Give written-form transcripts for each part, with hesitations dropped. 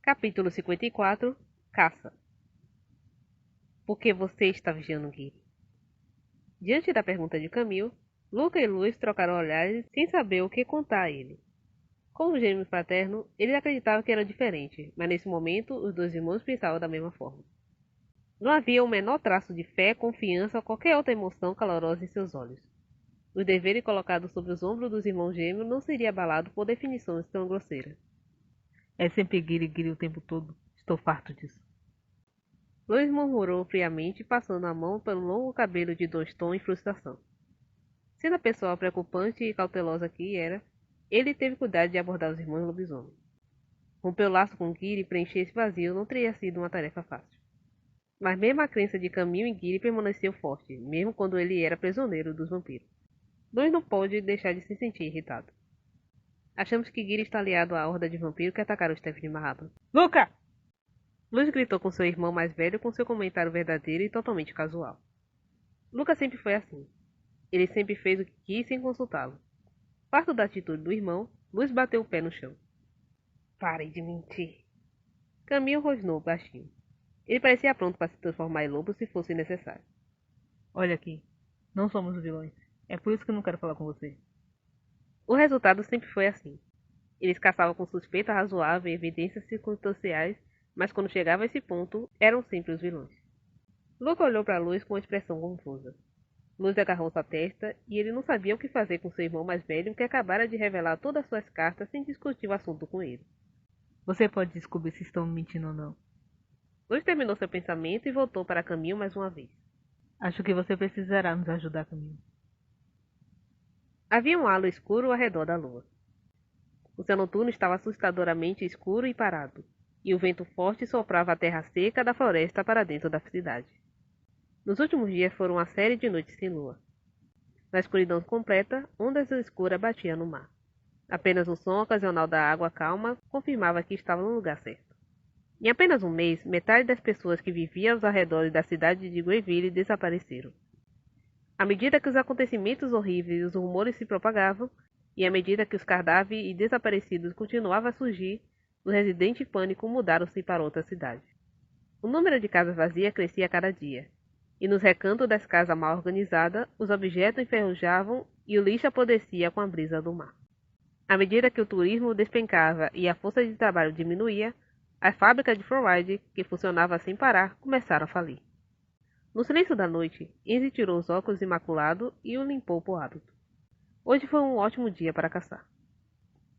Capítulo 54. Caça. Por que você está vigiando Guile? Diante da pergunta de Camille, Luca e Luz trocaram olhares sem saber o que contar a ele. Como gêmeos fraternos, ele acreditava que era diferente, mas nesse momento os dois irmãos pensavam da mesma forma. Não havia o menor traço de fé, confiança ou qualquer outra emoção calorosa em seus olhos. O dever colocado sobre os ombros dos irmãos gêmeos não seria abalado por definições tão grosseiras. É sempre guiri-guiri o tempo todo. Estou farto disso. Luiz murmurou friamente, passando a mão pelo longo cabelo de 2 tons em frustração. Sendo a pessoa preocupante e cautelosa que era, ele teve cuidado de abordar os irmãos lobisomem. Romper o laço com Guile e preencher esse vazio não teria sido uma tarefa fácil. Mas mesmo a crença de Camille em Guile permaneceu forte, mesmo quando ele era prisioneiro dos vampiros. Luiz não pôde deixar de se sentir irritado. Achamos que Guile está aliado à horda de vampiros que atacaram Stephanie Marraba. Luca! Luz gritou com seu irmão mais velho com seu comentário verdadeiro e totalmente casual. Lucas sempre foi assim. Ele sempre fez o que quis sem consultá-lo. Parto da atitude do irmão, Luz bateu o pé no chão. Pare de mentir. Camille rosnou baixinho. Ele parecia pronto para se transformar em lobo se fosse necessário. Olha aqui. Não somos vilões. É por isso que eu não quero falar com você. O resultado sempre foi assim. Eles caçavam com suspeita razoável e evidências circunstanciais, mas quando chegava a esse ponto, eram sempre os vilões. Luca olhou para Luz com uma expressão confusa. Luz agarrou sua testa e ele não sabia o que fazer com seu irmão mais velho que acabara de revelar todas suas cartas sem discutir o assunto com ele. Você pode descobrir se estão me mentindo ou não. Luz terminou seu pensamento e voltou para Camille mais uma vez. Acho que você precisará nos ajudar, Camille. Havia um halo escuro ao redor da lua. O céu noturno estava assustadoramente escuro e parado, e o vento forte soprava a terra seca da floresta para dentro da cidade. Nos últimos dias foram uma série de noites sem lua. Na escuridão completa, ondas escuras batiam no mar. Apenas o som ocasional da água calma confirmava que estava no lugar certo. Em apenas um mês, metade das pessoas que viviam aos arredores da cidade de Greyville desapareceram. À medida que os acontecimentos horríveis e os rumores se propagavam, e à medida que os cadáveres e desaparecidos continuavam a surgir, os residentes em pânico mudaram-se para outra cidade. O número de casas vazias crescia a cada dia, e nos recantos das casas mal organizadas, os objetos enferrujavam e o lixo apodrecia com a brisa do mar. À medida que o turismo despencava e a força de trabalho diminuía, as fábricas de Floride, que funcionavam sem parar, começaram a falir. No silêncio da noite, Enzi tirou os óculos imaculados e o limpou por hábito. Hoje foi um ótimo dia para caçar.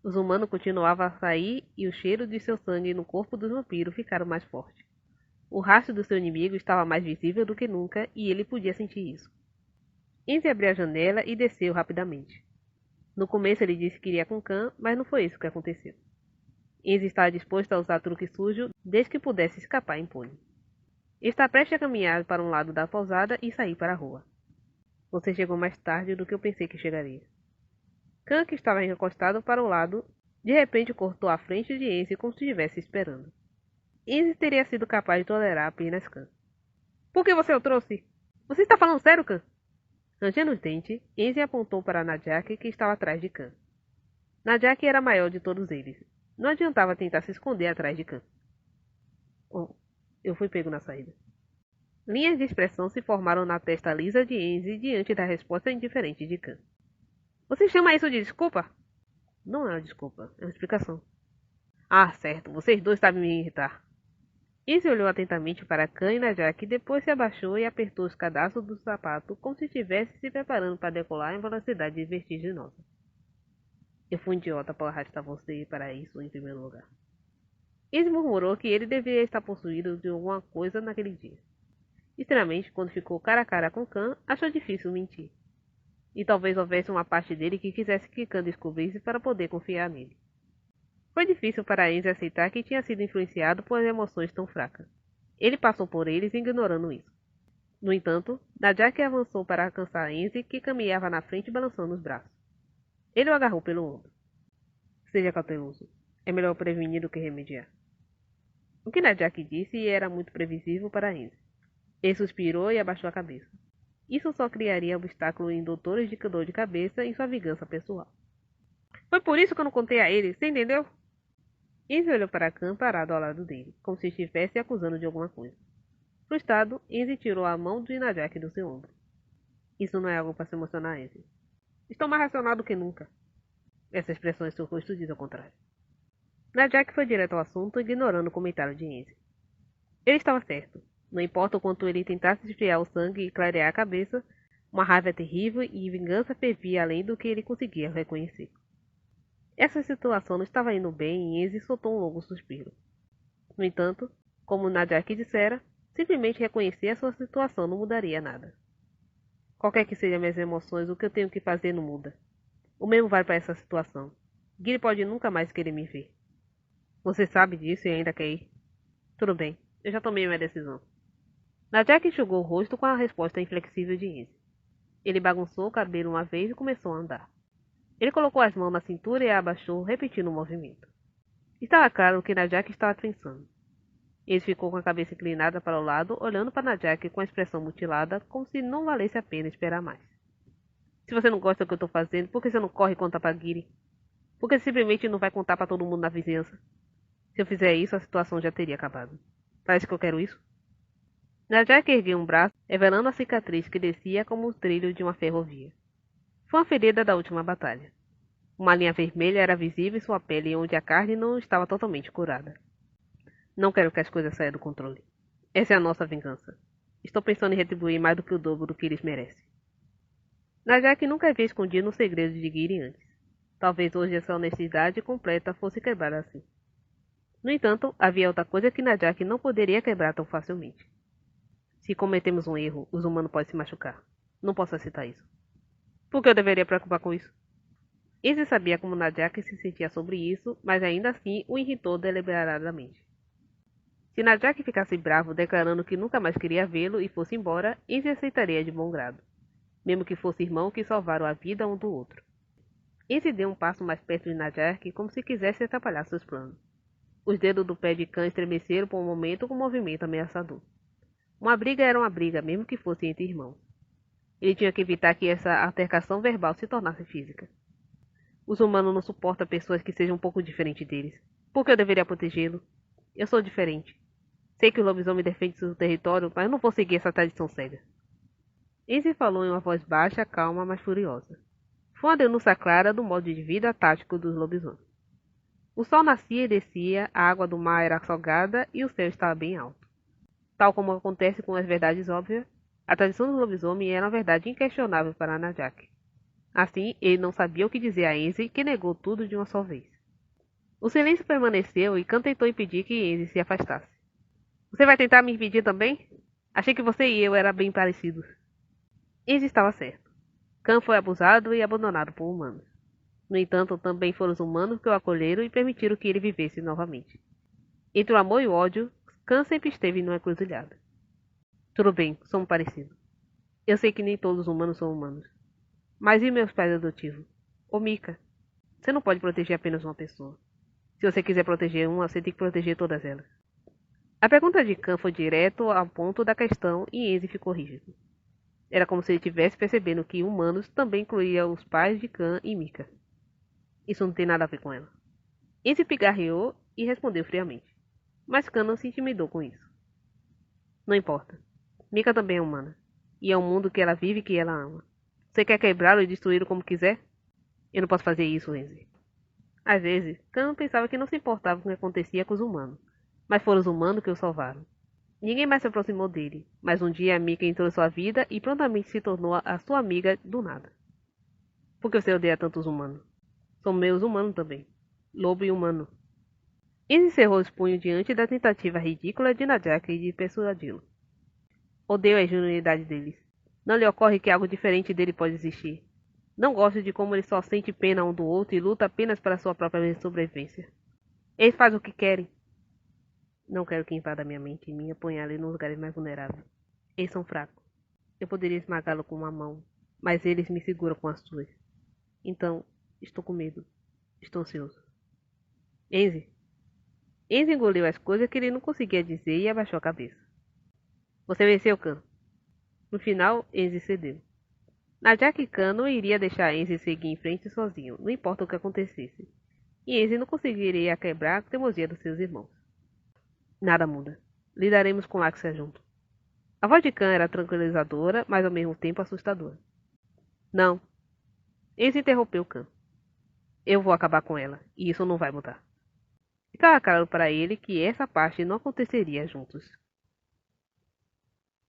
Os humanos continuavam a sair e o cheiro de seu sangue no corpo dos vampiros ficaram mais forte. O rastro do seu inimigo estava mais visível do que nunca e ele podia sentir isso. Enzi abriu a janela e desceu rapidamente. No começo ele disse que iria com Khan, mas não foi isso que aconteceu. Enzi estava disposto a usar truque sujo desde que pudesse escapar impune. Está prestes a caminhar para um lado da pousada e sair para a rua. Você chegou mais tarde do que eu pensei que chegaria. Khan, que estava encostado para o lado, de repente cortou a frente de Enzi como se estivesse esperando. Enzi teria sido capaz de tolerar apenas Khan. Por que você o trouxe? Você está falando sério, Khan? Rangendo os dentes, Enzi apontou para Nadjak, que estava atrás de Khan. Nadjak era a maior de todos eles. Não adiantava tentar se esconder atrás de Khan. Oh, eu fui pego na saída. Linhas de expressão se formaram na testa lisa de Enzi diante da resposta indiferente de Khan. Você chama isso de desculpa? Não é uma desculpa, é uma explicação. Ah, certo, vocês dois sabem me irritar. Enzi olhou atentamente para Khan e Nadjak, depois se abaixou e apertou os cadastros do sapato como se estivesse se preparando para decolar em velocidade vertiginosa. Eu fui um idiota por arrastar você para isso em primeiro lugar. Enzi murmurou que ele deveria estar possuído de alguma coisa naquele dia. Estranhamente, quando ficou cara a cara com Khan, achou difícil mentir. E talvez houvesse uma parte dele que quisesse que Khan descobrisse para poder confiar nele. Foi difícil para Enzi aceitar que tinha sido influenciado por emoções tão fracas. Ele passou por eles ignorando isso. No entanto, Nadjak avançou para alcançar Enzi, que caminhava na frente balançando os braços. Ele o agarrou pelo ombro. Seja cauteloso. É melhor prevenir do que remediar. O que Nadjak disse era muito previsível para Enzi. Ele suspirou e abaixou a cabeça. Isso só criaria obstáculo em doutores de dor de cabeça em sua vingança pessoal. Foi por isso que eu não contei a ele, você entendeu? Enzi olhou para Khan parado ao lado dele, como se estivesse acusando de alguma coisa. Frustrado, Enzi tirou a mão de Najak do seu ombro. Isso não é algo para se emocionar, Enzi. Estou mais racional do que nunca. Essa expressão em seu rosto diz ao contrário. Najak foi direto ao assunto, ignorando o comentário de Enzi. Ele estava certo. Não importa o quanto ele tentasse esfriar o sangue e clarear a cabeça, uma raiva terrível e vingança fervia além do que ele conseguia reconhecer. Essa situação não estava indo bem e Enzi soltou um longo suspiro. No entanto, como Najak dissera, simplesmente reconhecer a sua situação não mudaria nada. Qualquer que sejam minhas emoções, o que eu tenho que fazer não muda. O mesmo vale para essa situação. Giri pode nunca mais querer me ver. Você sabe disso e ainda quer ir? Tudo bem, eu já tomei minha decisão. Najak enxugou o rosto com a resposta inflexível de Enzi. Ele bagunçou o cabelo uma vez e começou a andar. Ele colocou as mãos na cintura e a abaixou, repetindo o movimento. Estava claro que Najak estava pensando. Ele ficou com a cabeça inclinada para o lado, olhando para Najak com a expressão mutilada, como se não valesse a pena esperar mais. Se você não gosta do que eu estou fazendo, por que você não corre e conta para Giri? Por que simplesmente não vai contar para todo mundo na vizinhança? Se eu fizer isso, a situação já teria acabado. Parece que eu quero isso? Najak ergueu um braço, revelando a cicatriz que descia como o trilho de uma ferrovia. Foi uma ferida da última batalha. Uma linha vermelha era visível em sua pele onde a carne não estava totalmente curada. Não quero que as coisas saiam do controle. Essa é a nossa vingança. Estou pensando em retribuir mais do que o dobro do que eles merecem. Najak nunca havia escondido um segredo de Giri antes. Talvez hoje essa honestidade completa fosse quebrada assim. No entanto, havia outra coisa que Najak não poderia quebrar tão facilmente. Se cometemos um erro, os humanos podem se machucar. Não posso aceitar isso. Por que eu deveria preocupar com isso? Izzy sabia como Najak se sentia sobre isso, mas ainda assim o irritou deliberadamente. Se Najak ficasse bravo, declarando que nunca mais queria vê-lo e fosse embora, Izzy aceitaria de bom grado, mesmo que fosse irmão que salvaram a vida um do outro. Izzy deu um passo mais perto de Najak, como se quisesse atrapalhar seus planos. Os dedos do pé de Khan estremeceram por um momento com um movimento ameaçador. Uma briga era uma briga, mesmo que fosse entre irmãos. Ele tinha que evitar que essa altercação verbal se tornasse física. Os humanos não suportam pessoas que sejam um pouco diferentes deles. Por que eu deveria protegê-lo? Eu sou diferente. Sei que o lobisomem defende seu território, mas não vou seguir essa tradição cega. Izzy falou em uma voz baixa, calma, mas furiosa. Foi uma denúncia clara do modo de vida tático dos lobisomens. O sol nascia e descia, a água do mar era salgada e o céu estava bem alto. Tal como acontece com as verdades óbvias, a tradição do lobisomem era uma verdade inquestionável para Najak. Assim, ele não sabia o que dizer a Enzi, que negou tudo de uma só vez. O silêncio permaneceu e Khan tentou impedir que Enzi se afastasse. Você vai tentar me impedir também? Achei que você e eu eram bem parecidos. Enzi estava certo. Khan foi abusado e abandonado por humanos. No entanto, também foram os humanos que o acolheram e permitiram que ele vivesse novamente. Entre o amor e o ódio, Khan sempre esteve numa encruzilhada. Tudo bem, somos parecidos. Eu sei que nem todos os humanos são humanos. Mas e meus pais adotivos? Ô Mika, você não pode proteger apenas uma pessoa. Se você quiser proteger uma, você tem que proteger todas elas. A pergunta de Khan foi direto ao ponto da questão e Enzi ficou rígido. Era como se ele estivesse percebendo que humanos também incluía os pais de Khan e Mika. Isso não tem nada a ver com ela. Enzi pigarreou e respondeu friamente. Mas Khan não se intimidou com isso. Não importa. Mika também é humana. E é um mundo que ela vive e que ela ama. Você quer quebrá-lo e destruí-lo como quiser? Eu não posso fazer isso, Enzi. Às vezes, Khan pensava que não se importava com o que acontecia com os humanos. Mas foram os humanos que o salvaram. Ninguém mais se aproximou dele, mas um dia Mika entrou em sua vida e prontamente se tornou a sua amiga do nada. Por que você odeia tanto os humanos? São meus humanos também. Lobo e humano. Enzi cerrou os punhos diante da tentativa ridícula de Najak de persuadi-lo. Odeio a genuinidade deles. Não lhe ocorre que algo diferente dele pode existir. Não gosto de como ele só sente pena um do outro e luta apenas para sua própria sobrevivência. Eles fazem o que querem. Não quero que invada minha mente e me apunhale nos lugares mais vulneráveis. Eles são fracos. Eu poderia esmagá-lo com uma mão, mas eles me seguram com as suas. Então, estou com medo. Estou ansioso. Enzi. Enzi engoliu as coisas que ele não conseguia dizer e abaixou a cabeça. Você venceu, Khan. No final, Enzi cedeu. Najak e Khan não iria deixar Enzi seguir em frente sozinho, não importa o que acontecesse. e Enzi não conseguiria quebrar a teimosia dos seus irmãos. Nada muda. Lidaremos com Láxia junto. A voz de Khan era tranquilizadora, mas ao mesmo tempo assustadora. Não. Enzi interrompeu Khan. Eu vou acabar com ela, e isso não vai mudar. Ficava claro para ele que essa parte não aconteceria juntos.